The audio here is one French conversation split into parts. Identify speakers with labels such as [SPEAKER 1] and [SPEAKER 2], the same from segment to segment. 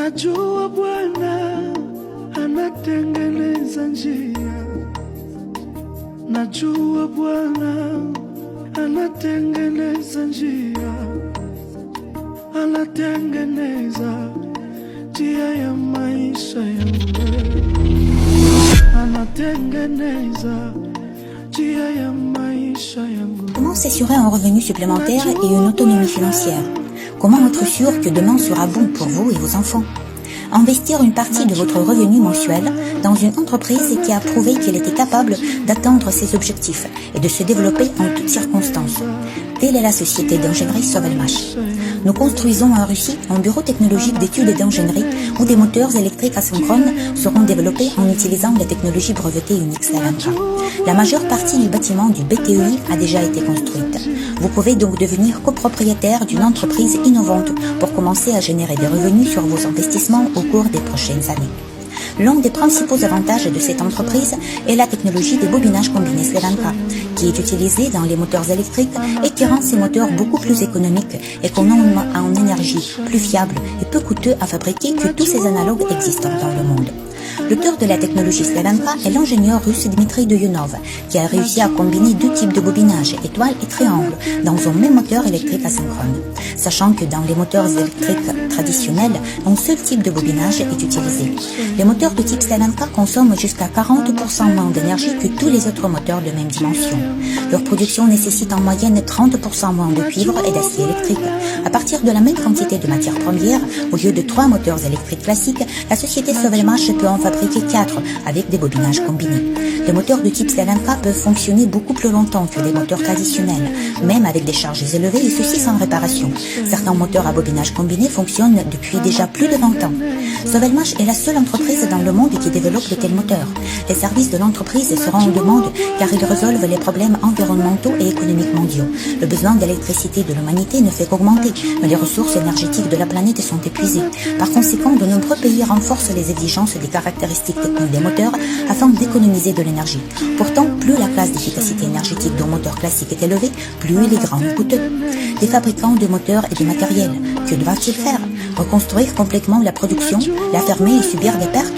[SPEAKER 1] Najua Bwana anatengeneza njia. Najua Bwana anatengeneza njia. Anatengeneza njia ya maisha yangu. Anatengeneza njia ya maisha yangu.
[SPEAKER 2] Comment s'assurer un revenu supplémentaire et une autonomie financière? Comment être sûr que demain sera bon pour vous et vos enfants? Investir une partie de votre revenu mensuel dans une entreprise qui a prouvé qu'elle était capable d'atteindre ses objectifs et de se développer en toutes circonstances. Telle est la société d'ingénierie Sovelmash. Nous construisons en Russie un bureau technologique d'études et d'ingénierie où des moteurs électriques asynchrones seront développés en utilisant la technologie brevetée Unix LNK. La majeure partie du bâtiment du BTEI a déjà été construite. Vous pouvez donc devenir copropriétaire d'une entreprise innovante pour commencer à générer des revenus sur vos investissements au cours des prochaines années. L'un des principaux avantages de cette entreprise est la technologie des bobinages combinés Sri-Lanka, qui est utilisée dans les moteurs électriques et qui rend ces moteurs beaucoup plus économiques, économes en énergie, plus fiables et peu coûteux à fabriquer que tous ces analogues existants dans le monde. Le cœur de la technologie Sri-Lanka est l'ingénieur russe Dmitry Doyunov, qui a réussi à combiner deux types de bobinage, étoile et triangle, dans un même moteur électrique asynchrone. Sachant que dans les moteurs électriques traditionnels, un seul type de bobinage est utilisé. Les moteurs de type Sri-Lanka consomment jusqu'à 40% moins d'énergie que tous les autres moteurs de même dimension. Leur production nécessite en moyenne 30% moins de cuivre et d'acier électrique. À partir de la même quantité de matières premières, au lieu de 3 moteurs électriques classiques, la société Sovelmash peut en fabriquer 4 avec des bobinages combinés. Les moteurs de type Sri-Lanka peuvent fonctionner beaucoup plus longtemps que les moteurs traditionnels, même avec des charges élevées et ceci sans réparation. Certains moteurs à bobinage combiné fonctionnent depuis déjà plus de 20 ans. Sovelmash est la seule entreprise dans le monde qui développe de tels moteurs. Les services de l'entreprise seront en demande car ils résolvent les problèmes environnementaux et économiques mondiaux. Le besoin d'électricité de l'humanité ne fait qu'augmenter, mais les ressources énergétiques de la planète sont épuisées. Par conséquent, de nombreux pays renforcent les exigences des caractéristiques techniques des moteurs afin d'économiser de l'énergie. Pourtant, plus la classe d'efficacité énergétique d'un moteur classique est élevée, plus il est grand et coûteux. Des fabricants de moteurs et de matériel, que doivent-ils faire? Reconstruire complètement la production, la fermer et subir des pertes?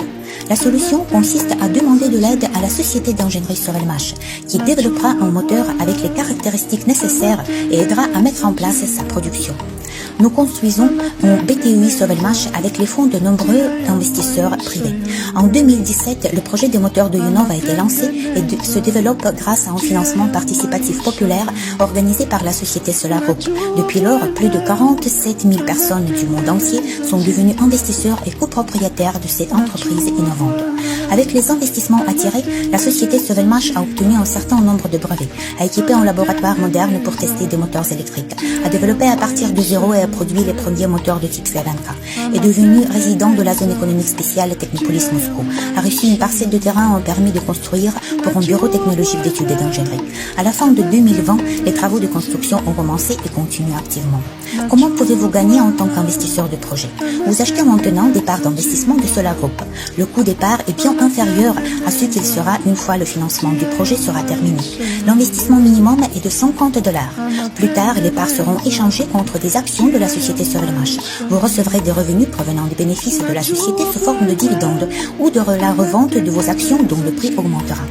[SPEAKER 2] La solution consiste à demander de l'aide à la société d'ingénierie Sovelmash, qui développera un moteur avec les caractéristiques nécessaires et aidera à mettre en place sa production. Nous construisons un BTEI Sovelmash avec les fonds de nombreux investisseurs privés. En 2017, le projet des moteurs de Doyunov a été lancé et se développe grâce à un financement participatif populaire organisé par la société Solar Group. Depuis lors, plus de 47 000 personnes du monde entier sont devenues investisseurs et copropriétaires de cette entreprise innovante. Avec les investissements attirés, la société Sovelmash a obtenu un certain nombre de brevets, a équipé un laboratoire moderne pour tester des moteurs électriques, a développé à partir de zéro et a produit les premiers moteurs de type Sri-Lanka, est devenu résident de la zone économique spéciale Technopolis Moscou, a reçu une parcelle de terrain en permis de construire pour un bureau technologique d'études et d'ingénierie. À la fin de 2020, les travaux de construction ont commencé et continuent activement. Comment pouvez-vous gagner en tant qu'investisseur de projet? Vous achetez maintenant des parts d'investissement de Solar Group. Le coût des parts est bien inférieur à ce qu'il sera une fois le financement du projet sera terminé. L'investissement minimum est de $50. Plus tard, les parts seront échangées contre des actions de la société Sovelmash. Vous recevrez des revenus provenant des bénéfices de la société sous forme de dividendes ou de la revente de vos actions dont le prix augmentera.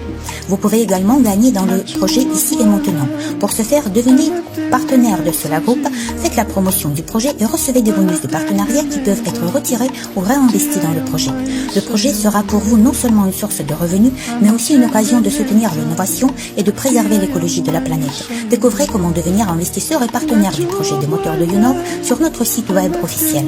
[SPEAKER 2] Vous pouvez également gagner dans le projet ici et maintenant. Pour ce faire, devenez partenaire de Solar Group, faites la promotion du projet et recevez des bonus de partenariat qui peuvent être retirés ou réinvestis dans le projet. Le projet sera pour vous non seulement une source de revenus, mais aussi une occasion de soutenir l'innovation et de préserver l'écologie de la planète. Découvrez comment devenir investisseur et partenaire du projet des moteurs de Doyunov sur notre site web officiel.